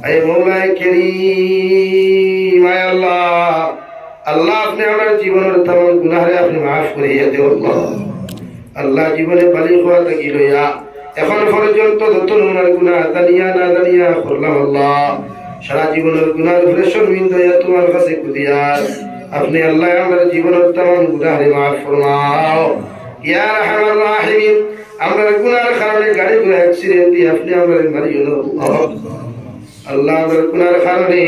আয় মওলায়ে কারীম, আয় আল্লাহ, আল্লাহ আপনি আমার জীবনের तमाम গুনাহরে আপনি maaf করিয়া দেও আল্লাহ। আল্লাহ জীবনে বালিগ হওয়া থেকে লইয়া এখন পর্যন্ত যত গুনার গুনাহ জানিয়া না জানিয়া করলাম আল্লাহ, সারা জীবনের গুনার উপরে শর্মিন্দা হইয়া তোমার কাছে কুদিয়ার আপনি আল্লাহ আমার জীবনের तमाम গুনাহরে maaf ফরমাও ইয়া আরহামার রাহিমিন। আমরা গুনার কারণে গাড়ি ঘোড়া অ্যাক্সিডেন্ট দিয়ে আপনি আমাদের মারিও না আল্লাহ, আমরা গুনার কারণে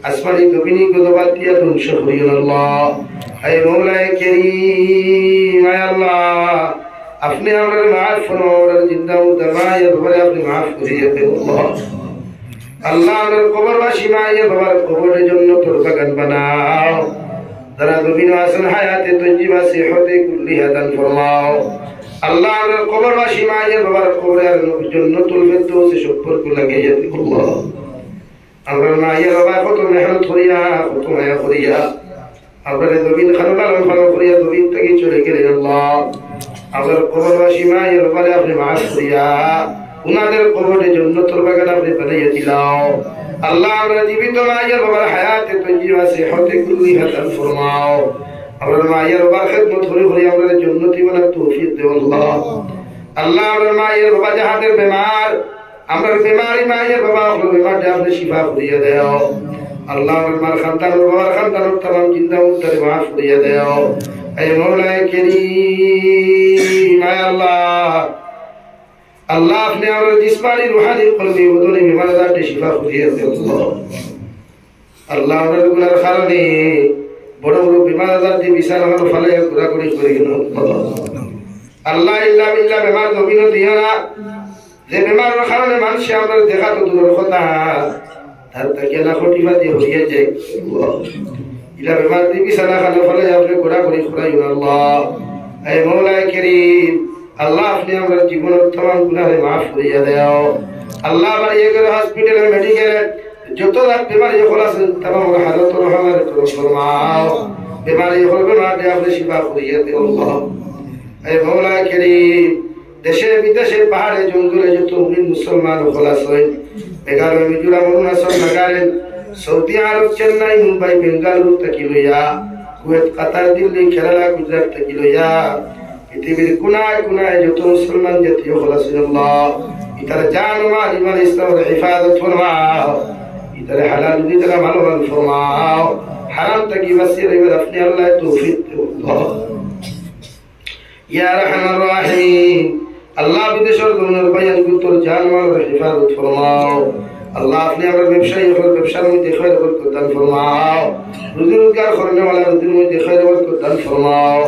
আসমানি জমিনি গদবাদ দিয়া ধ্বংস করিও আল্লাহ। আয় মওলায়ে কারীম, আয় আল্লাহ, আপনি আমাদের maaf ফরমাও, আমাদের জিন্দা মুর্দা মায়ের ব্যাপারে আপনি maaf করিয়া দেও আল্লাহ। আল্লাহ আমাদের কবরবাসী মায়ের বাবার কবরের জন্য তোর বাগান বানাও, যারা জমিন আছেন হায়াতে তজ্জিবা সিহতে কুল্লিহা দান ফরমাও। আল্লাহ আমাদের কবরবাসী মায়ের বাবার কবরের জান্নাতুল ফিরদাউসে সম্পর্ক লাগাইয়া দিও আল্লাহ। আমরা মায়ের বাবা কত মেহনত করিয়া কত মায়া করিয়া আমরা জমিন খানলাম খানো করিয়া জমিন থেকে চলে গেলেন আল্লাহ, আমাদের কবরবাসী মায়ের বাবারে আপনি maaf করিয়া উনাদের কবরের জান্নাতুল বাগান আপনি বানাইয়া দিলাও। আল্লাহ আমরা জীবিত মায়ের বাবার হায়াতে তজ্জিবা সিহতে কুল্লিহা দান ফরমাও। আমরা মায়ের বাবার খিদমত করে করে আমরা জান্নাতি বানার তৌফিক দেও আল্লাহ। আল্লাহ আমরা মায়ের বাবা যাহাদের বেমার, আমরা বেমারি মায়ের বাবা হলো বেমারটা আপনি শিফা করিয়া দেও আল্লাহ। আমার খানদান বাবার খানদানের तमाम জিন্দা মুর্দারে maaf করিয়া দেও। আয় মওলায়ে কারীম, আয় আল্লাহ, আল্লাহ আপনি আমার জিসমানি রুহানি কলবি বদনে বিমার আজাদে শিফা করিয়া দেও আল্লাহ। আল্লাহ আমার গুনার কারণে বড় বড় বিমার আজাদে বিছানা হলো ফলে ঘোরাঘুরি করে গেল আল্লাহ। ইল্লা বিল্লাহ বেমার জমিন দিও না, যে বেমারের কারণে মানুষ আমরা দেখা তো দূরের কথা তার তাকে না খটিফা দিয়ে হইয়া যায় ইলা বেমার দিয়ে বিছানা খানো ফলে আপনি ঘোরাঘুরি করাইও আল্লাহ। আয় মওলায়ে কারীম, আল্লাহ আপনি আমার জীবনের तमाम গুনাহে maaf করিয়া দেও আল্লাহ। আমার এগুলো হসপিটালে মেডিকেলে যত বেমারি হল আছে तमाम হালত রহমার করম ফরমাও। বেমারি হল বেমারটা আপনি শিফা করিয়া দেও আল্লাহ। আয় মওলায়ে কারীম, দেশে বিদেশে পাহাড়ে জঙ্গলে যত মুসলমান হল আছে, মেঘালয় মিজোরাম অরুণাচল নাগাল্যান্ড সৌদি আরব চেন্নাই মুম্বাই বেঙ্গালুরু থেকে লইয়া কুয়েত কাতার দিল্লি কেরালা গুজরাট থেকে লইয়া পৃথিবীর কোনায় কোনায় যত মুসলমান জাতি হল আছে আল্লাহ, ইতার জান মাল ইমান ইসলামের হিফাজত ফরমাও, ইতার হালাল রিজিক মালমান ফরমাও, হারাম থেকে বাঁচিয়ে রাখবেন আপনি আল্লাহ তৌফিক দেও আল্লাহ। ইয়া আরহামার রাহিমিন, আল্লাহ বিদেশের দুনিয়ার বায়ান গুতর জান মালের হিফাজত ফরমাও আল্লাহ। আপনি আমার ব্যবসায়ী হল ব্যবসার মধ্যে খৈর বরকত দান ফরমাও, রুজি রোজগার করনে ওয়ালা রুজির মধ্যে খৈর বরকত দান ফরমাও।